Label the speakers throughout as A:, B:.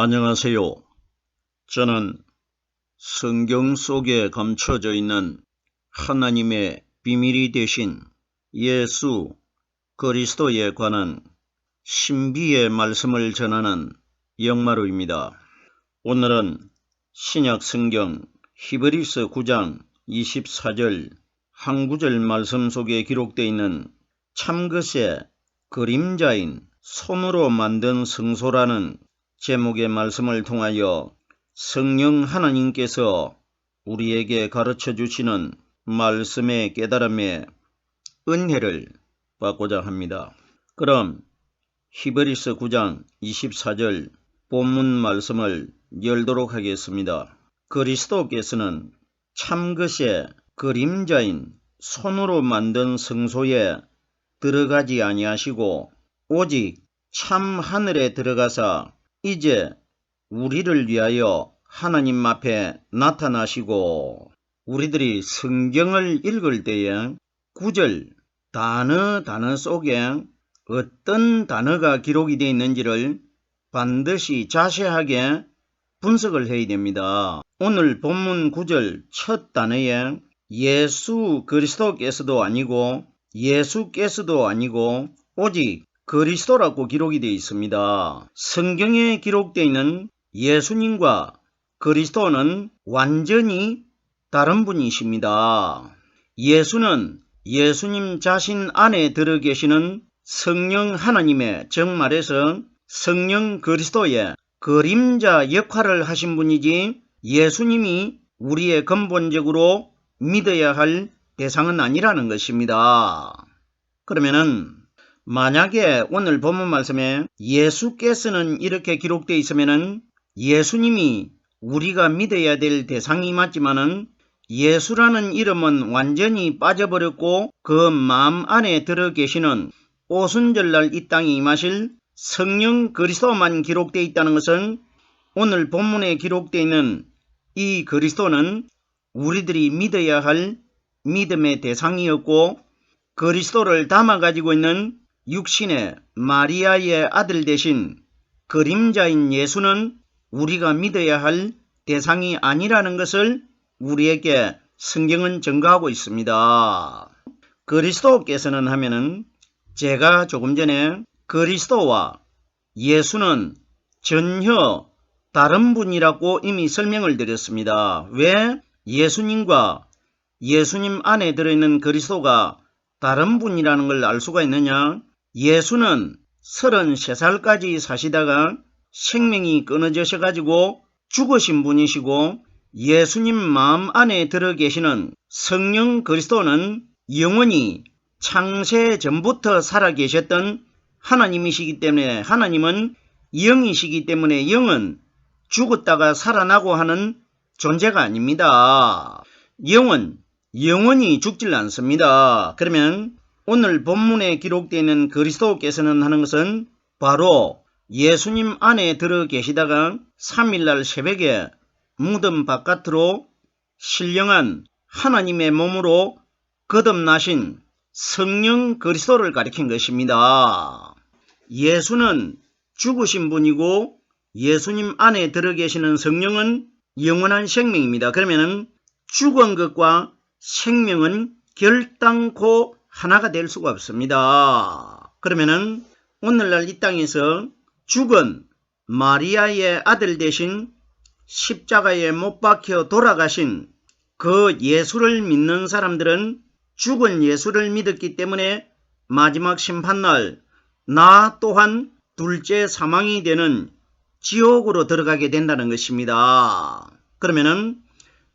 A: 안녕하세요. 저는 성경 속에 감춰져 있는 하나님의 비밀이 되신 예수 그리스도에 관한 신비의 말씀을 전하는 영마루입니다. 오늘은 신약 성경 히브리서 9장 24절 한 구절 말씀 속에 기록되어 있는 참것의 그림자인 손으로 만든 성소라는 제목의 말씀을 통하여 성령 하나님께서 우리에게 가르쳐 주시는 말씀의 깨달음의 은혜를 받고자 합니다. 그럼 히브리서 9장 24절 본문 말씀을 열도록 하겠습니다. 그리스도께서는 참것의 그림자인 손으로 만든 성소에 들어가지 아니하시고 오직 참 하늘에 들어가사 이제 우리를 위하여 하나님 앞에 나타나시고, 우리들이 성경을 읽을 때에 구절 단어 속에 어떤 단어가 기록이 되어 있는지를 반드시 자세하게 분석을 해야 됩니다. 오늘 본문 구절 첫 단어에 예수 그리스도께서도 아니고 예수께서도 아니고 오직 그리스도라고 기록이 되어 있습니다. 성경에 기록되어 있는 예수님과 그리스도는 완전히 다른 분이십니다. 예수는 예수님 자신 안에 들어 계시는 성령 하나님의, 정말해서 성령 그리스도의 그림자 역할을 하신 분이지 예수님이 우리의 근본적으로 믿어야 할 대상은 아니라는 것입니다. 그러면은 만약에 오늘 본문 말씀에 예수께서는 이렇게 기록되어 있으면은 예수님이 우리가 믿어야 될 대상이 맞지만은 예수라는 이름은 완전히 빠져버렸고 그 마음 안에 들어 계시는 오순절날 이 땅에 임하실 성령 그리스도만 기록되어 있다는 것은 오늘 본문에 기록되어 있는 이 그리스도는 우리들이 믿어야 할 믿음의 대상이었고, 그리스도를 담아가지고 있는 육신의 마리아의 아들 대신 그림자인 예수는 우리가 믿어야 할 대상이 아니라는 것을 우리에게 성경은 증거하고 있습니다. 그리스도께서는 하면은 제가 조금 전에 그리스도와 예수는 전혀 다른 분이라고 이미 설명을 드렸습니다. 왜 예수님과 예수님 안에 들어있는 그리스도가 다른 분이라는 걸 알 수가 있느냐? 예수는 33살까지 사시다가 생명이 끊어지셔가지고 죽으신 분이시고, 예수님 마음 안에 들어 계시는 성령 그리스도는 영원히 창세 전부터 살아 계셨던 하나님이시기 때문에, 하나님은 영이시기 때문에 영은 죽었다가 살아나고 하는 존재가 아닙니다. 영은 영원히 죽질 않습니다. 그러면 오늘 본문에 기록되어 있는 그리스도께서는 하는 것은 바로 예수님 안에 들어 계시다가 3일날 새벽에 무덤 바깥으로 신령한 하나님의 몸으로 거듭나신 성령 그리스도를 가리킨 것입니다. 예수는 죽으신 분이고 예수님 안에 들어 계시는 성령은 영원한 생명입니다. 그러면 죽은 것과 생명은 결단코 하나가 될 수가 없습니다. 그러면은 오늘날 이 땅에서 죽은 마리아의 아들 대신 십자가에 못 박혀 돌아가신 그 예수를 믿는 사람들은 죽은 예수를 믿었기 때문에 마지막 심판날 나 또한 둘째 사망이 되는 지옥으로 들어가게 된다는 것입니다. 그러면은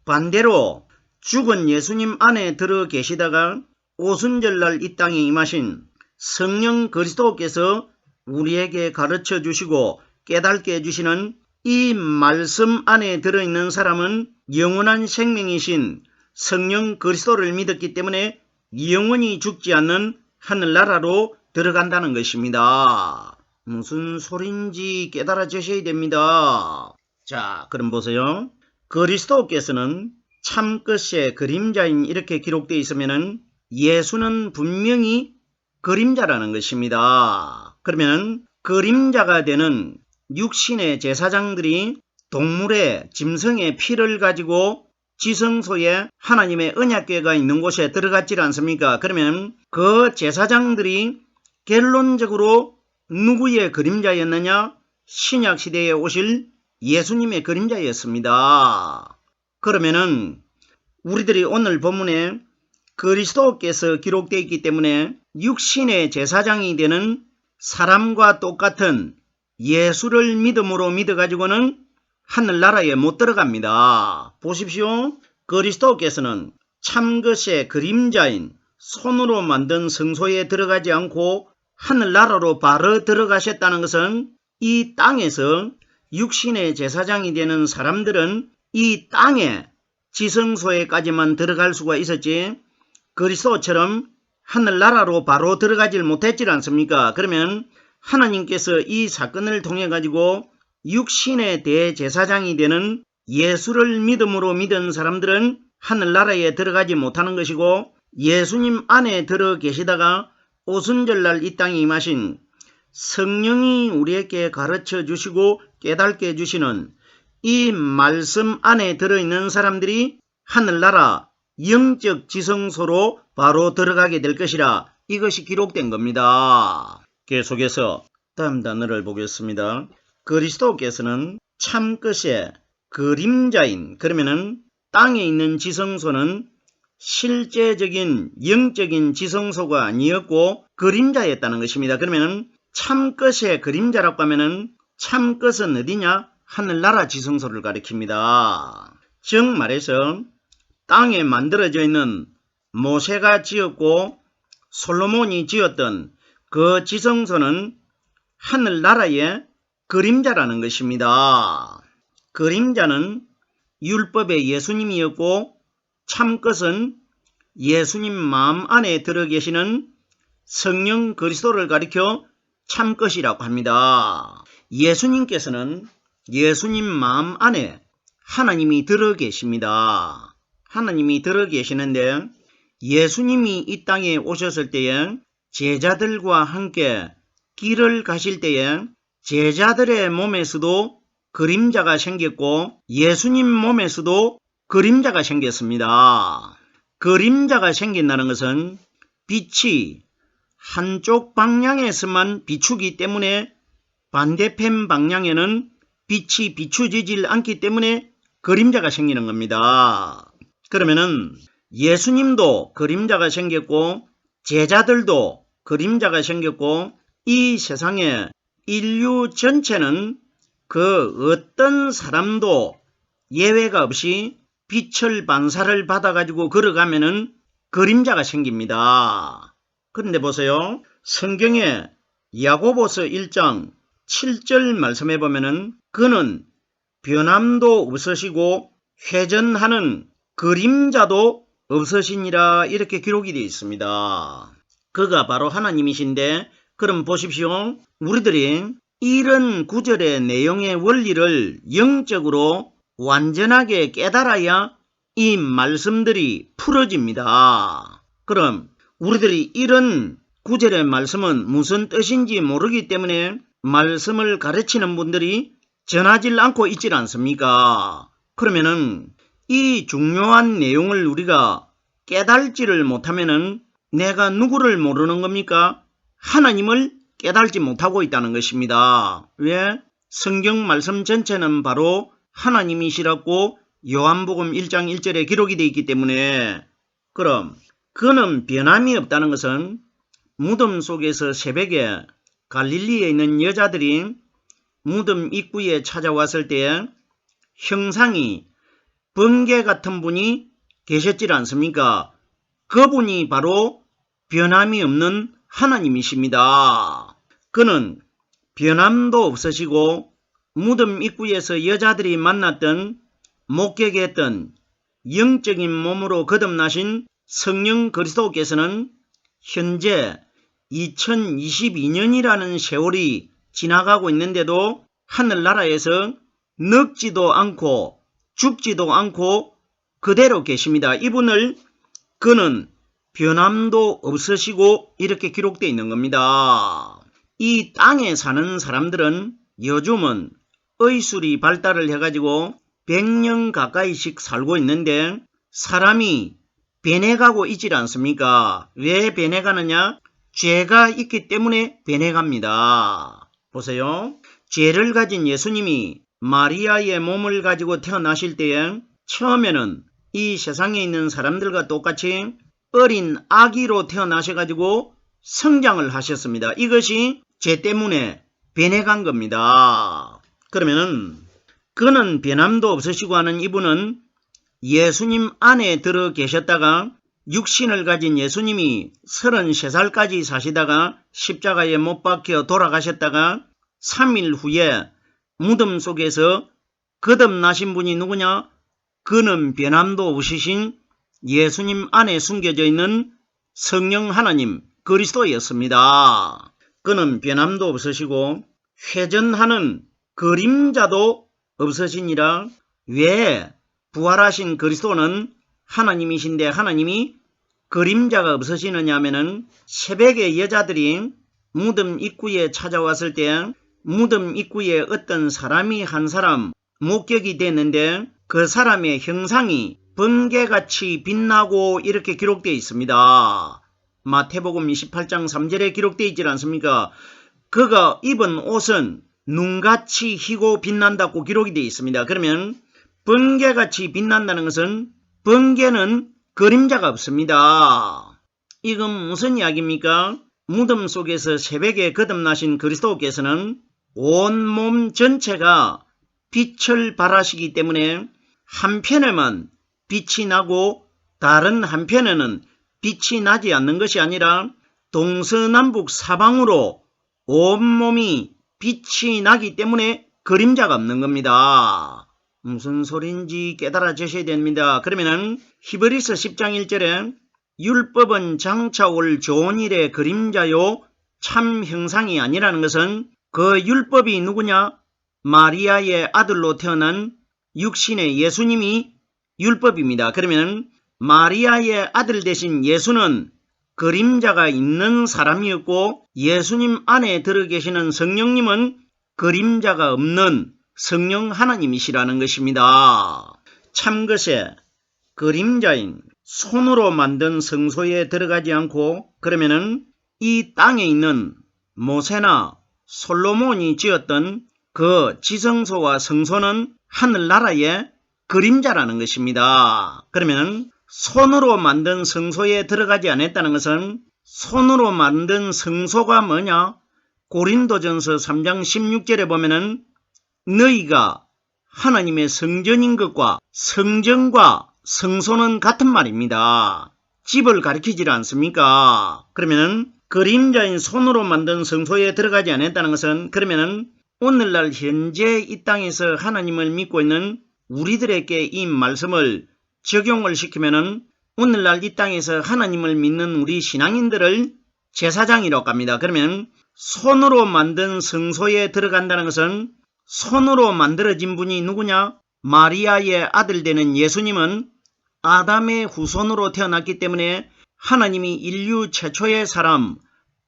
A: 반대로 죽은 예수님 안에 들어 계시다가 오순절날 이 땅에 임하신 성령 그리스도께서 우리에게 가르쳐 주시고 깨닫게 해주시는 이 말씀 안에 들어있는 사람은 영원한 생명이신 성령 그리스도를 믿었기 때문에 영원히 죽지 않는 하늘나라로 들어간다는 것입니다. 무슨 소린지 깨달아 주셔야 됩니다. 자, 그럼 보세요. 그리스도께서는 참것의 그림자인 이렇게 기록되어 있으면은 예수는 분명히 그림자라는 것입니다. 그러면 그림자가 되는 육신의 제사장들이 동물의 짐승의 피를 가지고 지성소에 하나님의 언약궤가 있는 곳에 들어갔지 않습니까? 그러면 그 제사장들이 결론적으로 누구의 그림자였느냐? 신약시대에 오실 예수님의 그림자였습니다. 그러면은 우리들이 오늘 본문에 그리스도께서 기록되어 있기 때문에 육신의 제사장이 되는 사람과 똑같은 예수를 믿음으로 믿어가지고는 하늘나라에 못 들어갑니다. 보십시오. 그리스도께서는 참것의 그림자인 손으로 만든 성소에 들어가지 않고 하늘나라로 바로 들어가셨다는 것은 이 땅에서 육신의 제사장이 되는 사람들은 이 땅의 지성소에까지만 들어갈 수가 있었지 그리스도처럼 하늘나라로 바로 들어가질 못했지 않습니까? 그러면 하나님께서 이 사건을 통해 가지고 육신의 대제사장이 되는 예수를 믿음으로 믿은 사람들은 하늘나라에 들어가지 못하는 것이고 예수님 안에 들어 계시다가 오순절날 이 땅에 임하신 성령이 우리에게 가르쳐 주시고 깨닫게 해주시는 이 말씀 안에 들어있는 사람들이 하늘나라 영적 지성소로 바로 들어가게 될 것이라 이것이 기록된 겁니다. 계속해서 다음 단어를 보겠습니다. 그리스도께서는 참것의 그림자인 그러면은 땅에 있는 지성소는 실제적인 영적인 지성소가 아니었고 그림자였다는 것입니다. 그러면은 참것의 그림자라고 하면은 참것은 어디냐? 하늘나라 지성소를 가리킵니다. 즉 말해서 땅에 만들어져 있는 모세가 지었고 솔로몬이 지었던 그 지성소는 하늘나라의 그림자라는 것입니다. 그림자는 율법의 예수님이었고 참것은 예수님 마음 안에 들어 계시는 성령 그리스도를 가리켜 참것이라고 합니다. 예수님께서는 예수님 마음 안에 하나님이 들어 계십니다. 하나님이 들어 계시는데 예수님이 이 땅에 오셨을 때에 제자들과 함께 길을 가실 때에 제자들의 몸에서도 그림자가 생겼고 예수님 몸에서도 그림자가 생겼습니다. 그림자가 생긴다는 것은 빛이 한쪽 방향에서만 비추기 때문에 반대편 방향에는 빛이 비추지질 않기 때문에 그림자가 생기는 겁니다. 그러면은 예수님도 그림자가 생겼고 제자들도 그림자가 생겼고 이 세상에 인류 전체는 그 어떤 사람도 예외가 없이 빛을 반사를 받아가지고 걸어가면은 그림자가 생깁니다. 그런데 보세요. 성경에 야고보서 1장 7절 말씀해 보면은 그는 변함도 없으시고 회전하는 그림자도 없으시니라 이렇게 기록이 되어 있습니다. 그가 바로 하나님이신데 그럼 보십시오. 우리들이 이런 구절의 내용의 원리를 영적으로 완전하게 깨달아야 이 말씀들이 풀어집니다. 그럼 우리들이 이런 구절의 말씀은 무슨 뜻인지 모르기 때문에 말씀을 가르치는 분들이 전하질 않고 있질 않습니까? 그러면은 이 중요한 내용을 우리가 깨달지를 못하면은 내가 누구를 모르는 겁니까? 하나님을 깨달지 못하고 있다는 것입니다. 왜? 성경 말씀 전체는 바로 하나님이시라고 요한복음 1장 1절에 기록이 되어 있기 때문에 그럼 그는 변함이 없다는 것은 무덤 속에서 새벽에 갈릴리에 있는 여자들이 무덤 입구에 찾아왔을 때 형상이 번개 같은 분이 계셨지 않습니까? 그분이 바로 변함이 없는 하나님이십니다. 그는 변함도 없으시고 무덤 입구에서 여자들이 만났던 목격했던 영적인 몸으로 거듭나신 성령 그리스도께서는 현재 2022년이라는 세월이 지나가고 있는데도 하늘나라에서 늙지도 않고 죽지도 않고 그대로 계십니다. 이분을 그는 변함도 없으시고 이렇게 기록되어 있는 겁니다. 이 땅에 사는 사람들은 요즘은 의술이 발달을 해가지고 100년 가까이씩 살고 있는데 사람이 변해가고 있질 않습니까? 왜 변해가느냐? 죄가 있기 때문에 변해갑니다. 보세요. 죄를 가진 예수님이 마리아의 몸을 가지고 태어나실 때에 처음에는 이 세상에 있는 사람들과 똑같이 어린 아기로 태어나셔가지고 성장을 하셨습니다. 이것이 죄 때문에 변해간 겁니다. 그러면은 그는 변함도 없으시고 하는 이분은 예수님 안에 들어 계셨다가 육신을 가진 예수님이 33살까지 사시다가 십자가에 못 박혀 돌아가셨다가 3일 후에 무덤 속에서 거듭나신 분이 누구냐? 그는 변함도 없으신 예수님 안에 숨겨져 있는 성령 하나님 그리스도였습니다. 그는 변함도 없으시고 회전하는 그림자도 없으시니라. 왜 부활하신 그리스도는 하나님이신데 하나님이 그림자가 없으시느냐 하면은 새벽에 여자들이 무덤 입구에 찾아왔을 때 무덤 입구에 어떤 사람이 한 사람 목격이 됐는데 그 사람의 형상이 번개같이 빛나고 이렇게 기록되어 있습니다. 마태복음 28장 3절에 기록되어 있지 않습니까? 그가 입은 옷은 눈같이 희고 빛난다고 기록이 되어 있습니다. 그러면 번개같이 빛난다는 것은 번개는 그림자가 없습니다. 이건 무슨 이야기입니까? 무덤 속에서 새벽에 거듭나신 그리스도께서는 온몸 전체가 빛을 발하시기 때문에 한편에만 빛이 나고 다른 한편에는 빛이 나지 않는 것이 아니라 동서남북 사방으로 온몸이 빛이 나기 때문에 그림자가 없는 겁니다. 무슨 소린지 깨달아주셔야 됩니다. 그러면은 히브리서 10장 1절에 율법은 장차 올 좋은 일의 그림자요 참 형상이 아니라는 것은 그 율법이 누구냐? 마리아의 아들로 태어난 육신의 예수님이 율법입니다. 그러면 마리아의 아들 되신 예수는 그림자가 있는 사람이었고 예수님 안에 들어 계시는 성령님은 그림자가 없는 성령 하나님이시라는 것입니다. 참것에 그림자인 손으로 만든 성소에 들어가지 않고 그러면은 이 땅에 있는 모세나 솔로몬이 지었던 그 지성소와 성소는 하늘나라의 그림자라는 것입니다. 그러면 손으로 만든 성소에 들어가지 않았다는 것은 손으로 만든 성소가 뭐냐? 고린도전서 3장 16절에 보면은 너희가 하나님의 성전인 것과 성전과 성소는 같은 말입니다. 집을 가리키지 않습니까? 그러면은 그림자인 손으로 만든 성소에 들어가지 않았다는 것은 그러면은 오늘날 현재 이 땅에서 하나님을 믿고 있는 우리들에게 이 말씀을 적용을 시키면은 오늘날 이 땅에서 하나님을 믿는 우리 신앙인들을 제사장이라고 합니다. 그러면 손으로 만든 성소에 들어간다는 것은 손으로 만들어진 분이 누구냐? 마리아의 아들 되는 예수님은 아담의 후손으로 태어났기 때문에 하나님이 인류 최초의 사람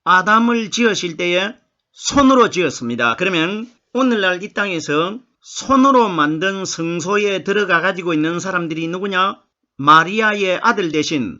A: 아담을 지으실 때에 손으로 지었습니다. 그러면 오늘날 이 땅에서 손으로 만든 성소에 들어가 가지고 있는 사람들이 누구냐? 마리아의 아들 대신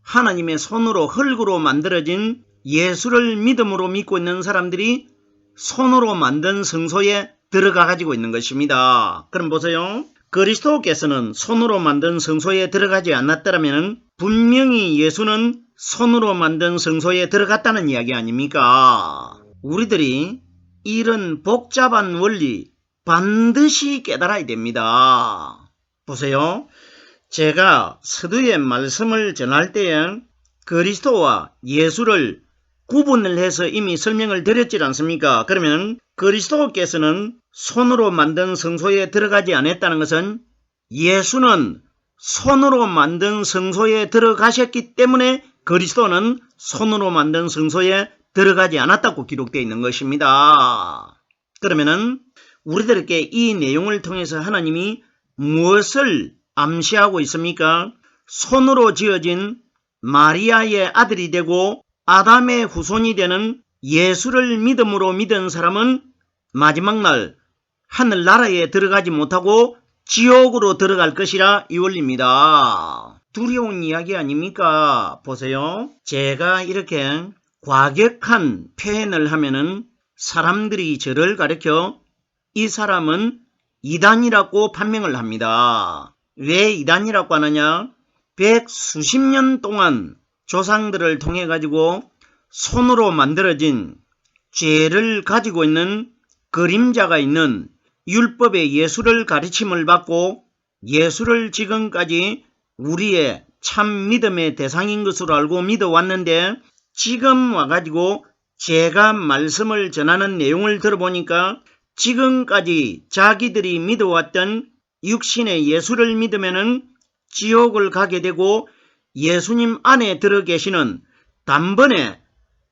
A: 하나님의 손으로 흙으로 만들어진 예수를 믿음으로 믿고 있는 사람들이 손으로 만든 성소에 들어가 가지고 있는 것입니다. 그럼 보세요. 그리스도께서는 손으로 만든 성소에 들어가지 않았더라면 분명히 예수는 손으로 만든 성소에 들어갔다는 이야기 아닙니까? 우리들이 이런 복잡한 원리 반드시 깨달아야 됩니다. 보세요. 제가 서두에 말씀을 전할 때에 그리스도와 예수를 구분을 해서 이미 설명을 드렸지 않습니까? 그러면 그리스도께서는 손으로 만든 성소에 들어가지 않았다는 것은 예수는 손으로 만든 성소에 들어가셨기 때문에 그리스도는 손으로 만든 성소에 들어가지 않았다고 기록되어 있는 것입니다. 그러면은 우리들에게 이 내용을 통해서 하나님이 무엇을 암시하고 있습니까? 손으로 지어진 마리아의 아들이 되고 아담의 후손이 되는 예수를 믿음으로 믿은 사람은 마지막 날 하늘나라에 들어가지 못하고 지옥으로 들어갈 것이라 이 원리입니다. 두려운 이야기 아닙니까? 보세요. 제가 이렇게 과격한 표현을 하면은 사람들이 저를 가리켜 이 사람은 이단이라고 판명을 합니다. 왜 이단이라고 하느냐? 백수십 년 동안 조상들을 통해 가지고 손으로 만들어진 죄를 가지고 있는 그림자가 있는 율법의 예수를 가르침을 받고 예수를 지금까지 우리의 참 믿음의 대상인 것으로 알고 믿어왔는데 지금 와가지고 제가 말씀을 전하는 내용을 들어보니까 지금까지 자기들이 믿어왔던 육신의 예수를 믿으면은 지옥을 가게 되고 예수님 안에 들어 계시는 단번에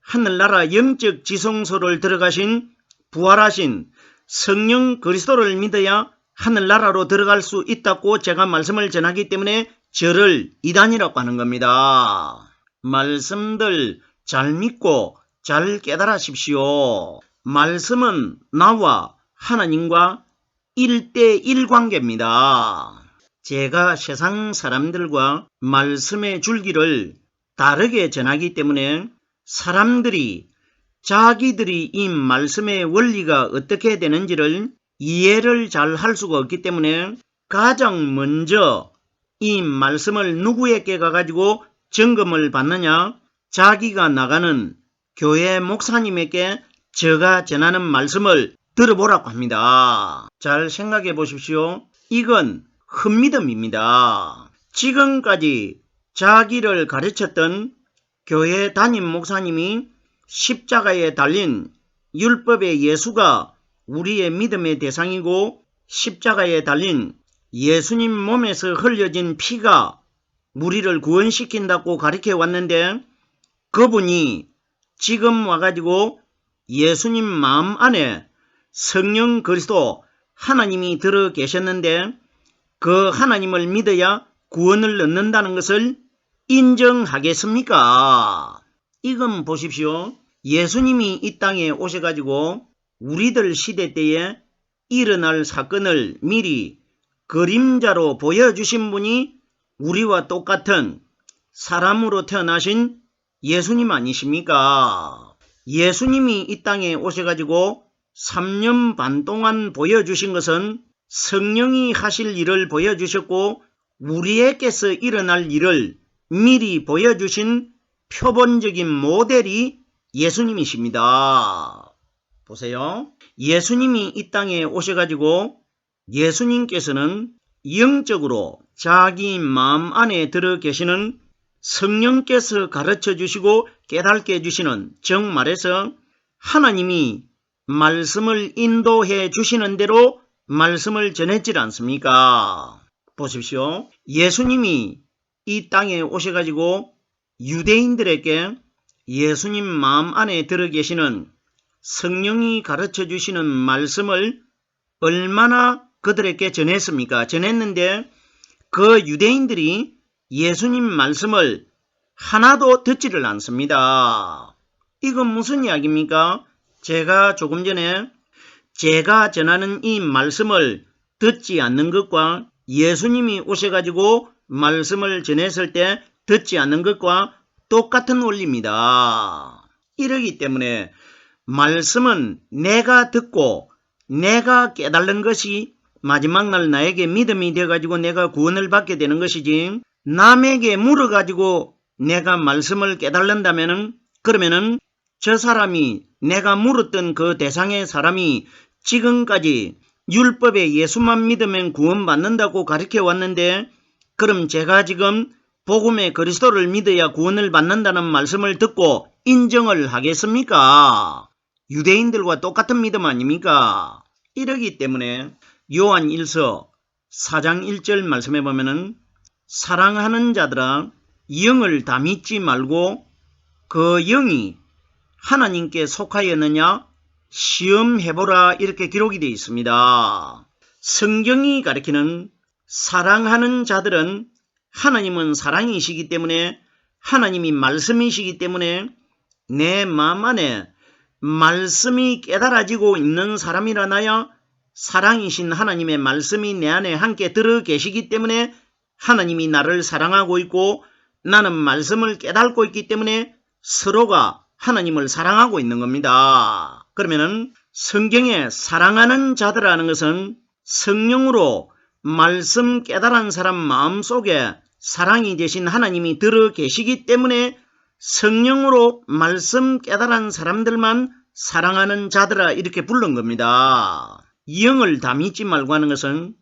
A: 하늘나라 영적 지성소를 들어가신 부활하신 성령 그리스도를 믿어야 하늘나라로 들어갈 수 있다고 제가 말씀을 전하기 때문에 저를 이단이라고 하는 겁니다. 말씀들 잘 믿고 잘 깨달으십시오. 말씀은 나와 하나님과 1대1 관계입니다. 제가 세상 사람들과 말씀의 줄기를 다르게 전하기 때문에 사람들이 자기들이 이 말씀의 원리가 어떻게 되는지를 이해를 잘 할 수가 없기 때문에 가장 먼저 이 말씀을 누구에게 가가지고 점검을 받느냐? 자기가 나가는 교회 목사님에게 제가 전하는 말씀을 들어보라고 합니다. 잘 생각해 보십시오. 이건 흠믿음입니다. 지금까지 자기를 가르쳤던 교회 담임 목사님이 십자가에 달린 율법의 예수가 우리의 믿음의 대상이고 십자가에 달린 예수님 몸에서 흘려진 피가 우리를 구원시킨다고 가르쳐 왔는데 그분이 지금 와가지고 예수님 마음 안에 성령 그리스도 하나님이 들어 계셨는데 그 하나님을 믿어야 구원을 얻는다는 것을 인정하겠습니까? 이건 보십시오. 예수님이 이 땅에 오셔가지고 우리들 시대 때에 일어날 사건을 미리 그림자로 보여주신 분이 우리와 똑같은 사람으로 태어나신 예수님 아니십니까? 예수님이 이 땅에 오셔가지고 3년 반 동안 보여주신 것은 성령이 하실 일을 보여주셨고 우리에게서 일어날 일을 미리 보여주신 표본적인 모델이 예수님이십니다. 보세요. 예수님이 이 땅에 오셔가지고 예수님께서는 영적으로 자기 마음 안에 들어 계시는 성령께서 가르쳐 주시고 깨닫게 해주시는 정말해서 하나님이 말씀을 인도해 주시는 대로 말씀을 전했지 않습니까? 보십시오. 예수님이 이 땅에 오셔가지고 유대인들에게 예수님 마음 안에 들어 계시는 성령이 가르쳐 주시는 말씀을 얼마나 그들에게 전했습니까? 전했는데 그 유대인들이 예수님 말씀을 하나도 듣지를 않습니다. 이건 무슨 이야기입니까? 제가 조금 전에 제가 전하는 이 말씀을 듣지 않는 것과 예수님이 오셔가지고 말씀을 전했을 때 듣지 않는 것과 똑같은 원리입니다. 이러기 때문에 말씀은 내가 듣고 내가 깨달는 것이 마지막 날 나에게 믿음이 되어가지고 내가 구원을 받게 되는 것이지 남에게 물어가지고 내가 말씀을 깨달는다면은 그러면은 저 사람이 내가 물었던 그 대상의 사람이 지금까지 율법에 예수만 믿으면 구원받는다고 가르쳐 왔는데 그럼 제가 지금 복음의 그리스도를 믿어야 구원을 받는다는 말씀을 듣고 인정을 하겠습니까? 유대인들과 똑같은 믿음 아닙니까? 이러기 때문에 요한 1서 4장 1절 말씀해 보면은 사랑하는 자들아 영을 다 믿지 말고 그 영이 하나님께 속하였느냐 시험해보라 이렇게 기록이 되어 있습니다. 성경이 가리키는 사랑하는 자들은 하나님은 사랑이시기 때문에 하나님이 말씀이시기 때문에 내 마음 안에 말씀이 깨달아지고 있는 사람이라나야 사랑이신 하나님의 말씀이 내 안에 함께 들어 계시기 때문에 하나님이 나를 사랑하고 있고 나는 말씀을 깨닫고 있기 때문에 서로가 하나님을 사랑하고 있는 겁니다. 그러면은 성경에 사랑하는 자들이라는 것은 성령으로 말씀 깨달은 사람 마음속에 사랑이 되신 하나님이 들어 계시기 때문에 성령으로 말씀 깨달은 사람들만 사랑하는 자들아 이렇게 부른 겁니다. 영을 다 믿지 말고 하는 것은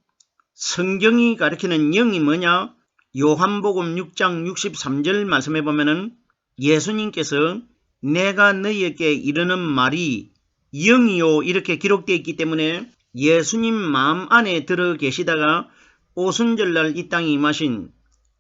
A: 성경이 가리키는 영이 뭐냐? 요한복음 6장 63절 말씀해 보면은 예수님께서 내가 너희에게 이르는 말이 영이요 이렇게 기록되어 있기 때문에 예수님 마음 안에 들어 계시다가 오순절날 이 땅에 임하신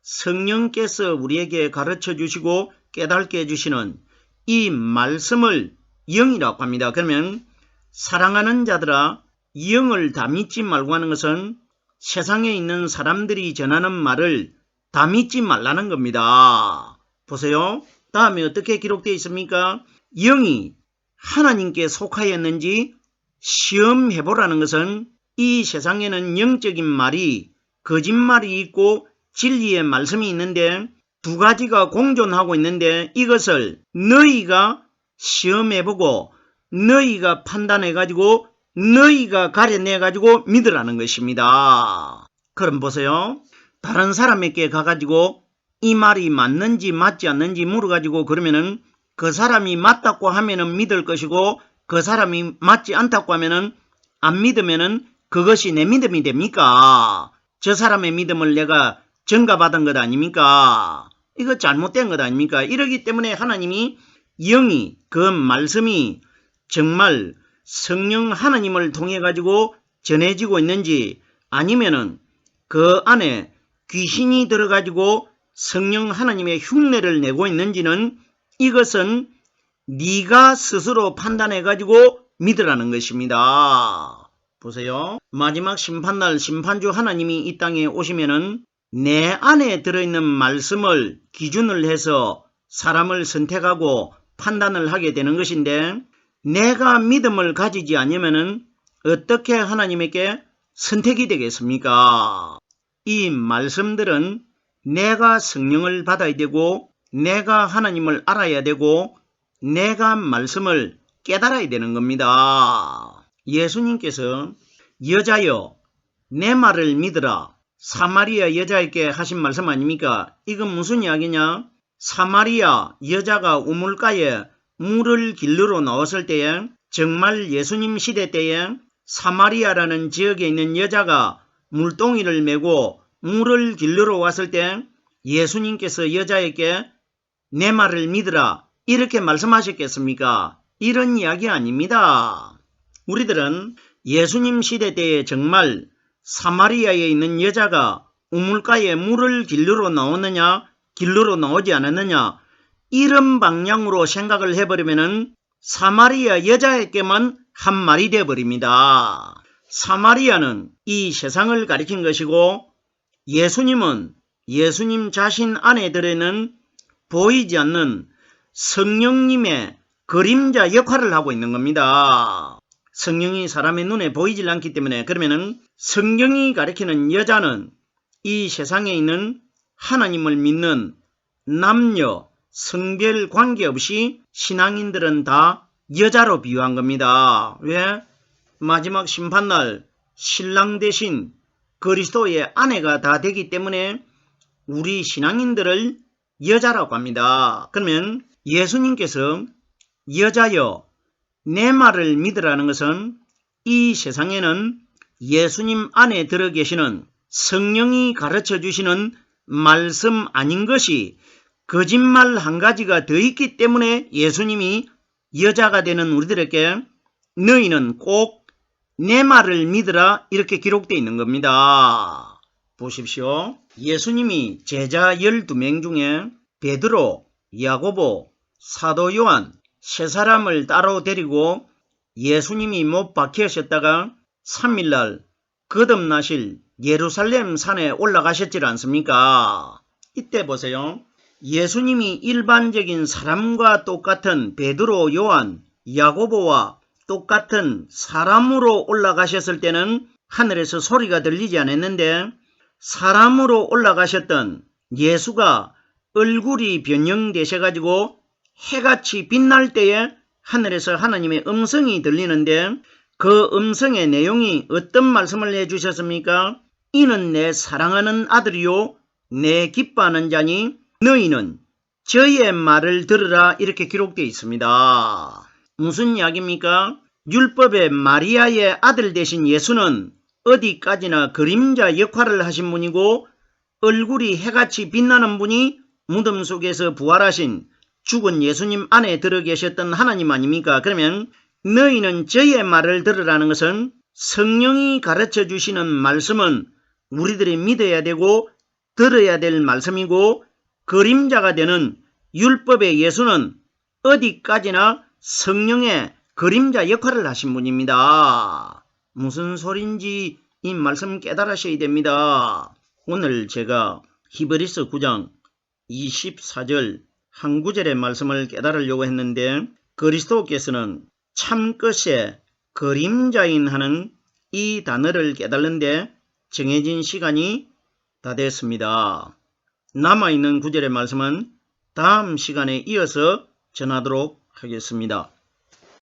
A: 성령께서 우리에게 가르쳐 주시고 깨닫게 해주시는 이 말씀을 영이라고 합니다. 그러면 사랑하는 자들아 영을 다 믿지 말고 하는 것은 세상에 있는 사람들이 전하는 말을 다 믿지 말라는 겁니다. 보세요. 다음에 어떻게 기록되어 있습니까? 영이 하나님께 속하였는지 시험해보라는 것은 이 세상에는 영적인 말이 거짓말이 있고 진리의 말씀이 있는데 두 가지가 공존하고 있는데 이것을 너희가 시험해보고 너희가 판단해가지고 너희가 가려내가지고 믿으라는 것입니다. 그럼 보세요. 다른 사람에게 가가지고 이 말이 맞는지 맞지 않는지 물어가지고 그러면은 그 사람이 맞다고 하면은 믿을 것이고 그 사람이 맞지 않다고 하면은 안 믿으면은 그것이 내 믿음이 됩니까? 저 사람의 믿음을 내가 전가받은 것 아닙니까? 이거 잘못된 것 아닙니까? 이러기 때문에 하나님이 영이 그 말씀이 정말 성령 하나님을 통해 가지고 전해지고 있는지 아니면은 그 안에 귀신이 들어가지고 성령 하나님의 흉내를 내고 있는지는 이것은 네가 스스로 판단해 가지고 믿으라는 것입니다. 보세요. 마지막 심판날 심판주 하나님이 이 땅에 오시면은 내 안에 들어있는 말씀을 기준을 해서 사람을 선택하고 판단을 하게 되는 것인데 내가 믿음을 가지지 않으면은 어떻게 하나님에게 선택이 되겠습니까? 이 말씀들은 내가 성령을 받아야 되고 내가 하나님을 알아야 되고 내가 말씀을 깨달아야 되는 겁니다. 예수님께서 여자여 내 말을 믿으라 사마리아 여자에게 하신 말씀 아닙니까? 이건 무슨 이야기냐? 사마리아 여자가 우물가에 물을 길르러 나왔을 때에 정말 예수님 시대 때에 사마리아라는 지역에 있는 여자가 물동이를 메고 물을 길르러 왔을 때 예수님께서 여자에게 내 말을 믿으라 이렇게 말씀하셨겠습니까? 이런 이야기 아닙니다. 우리들은 예수님 시대 때에 정말 사마리아에 있는 여자가 우물가에 물을 길르러 나오느냐 길르러 나오지 않았느냐 이런 방향으로 생각을 해버리면은 사마리아 여자에게만 한 말이 되어버립니다. 사마리아는 이 세상을 가리킨 것이고 예수님은 예수님 자신 안에 들어있는 보이지 않는 성령님의 그림자 역할을 하고 있는 겁니다. 성령이 사람의 눈에 보이질 않기 때문에 그러면은 성경이 가리키는 여자는 이 세상에 있는 하나님을 믿는 남녀 성별 관계없이 신앙인들은 다 여자로 비유한 겁니다. 왜? 마지막 심판날 신랑 대신 그리스도의 아내가 다 되기 때문에 우리 신앙인들을 여자라고 합니다. 그러면 예수님께서 여자여 내 말을 믿으라는 것은 이 세상에는 예수님 안에 들어 계시는 성령이 가르쳐 주시는 말씀 아닌 것이 거짓말 한 가지가 더 있기 때문에 예수님이 여자가 되는 우리들에게 너희는 꼭 내 말을 믿으라 이렇게 기록되어 있는 겁니다. 보십시오. 예수님이 제자 12명 중에 베드로, 야고보, 사도 요한 세 사람을 따로 데리고 예수님이 못 박히셨다가 3일날 거듭나실 예루살렘 산에 올라가셨지 않습니까? 이때 보세요. 예수님이 일반적인 사람과 똑같은 베드로, 요한 야고보와 똑같은 사람으로 올라가셨을 때는 하늘에서 소리가 들리지 않았는데 사람으로 올라가셨던 예수가 얼굴이 변형되셔가지고 해같이 빛날 때에 하늘에서 하나님의 음성이 들리는데 그 음성의 내용이 어떤 말씀을 해주셨습니까? 이는 내 사랑하는 아들이요 내 기뻐하는 자니 너희는 저의 말을 들으라 이렇게 기록되어 있습니다. 무슨 이야기입니까? 율법의 마리아의 아들 되신 예수는 어디까지나 그림자 역할을 하신 분이고 얼굴이 해같이 빛나는 분이 무덤 속에서 부활하신 죽은 예수님 안에 들어 계셨던 하나님 아닙니까? 그러면 너희는 저의 말을 들으라는 것은 성령이 가르쳐 주시는 말씀은 우리들이 믿어야 되고 들어야 될 말씀이고 그림자가 되는 율법의 예수는 어디까지나 성령의 그림자 역할을 하신 분입니다. 무슨 소린지 이 말씀 깨달으셔야 됩니다. 오늘 제가 히브리서 9장 24절 한 구절의 말씀을 깨달으려고 했는데 그리스도께서는 참것의 그림자인 하는 이 단어를 깨달는데 정해진 시간이 다 됐습니다. 남아있는 구절의 말씀은 다음 시간에 이어서 전하도록 하겠습니다.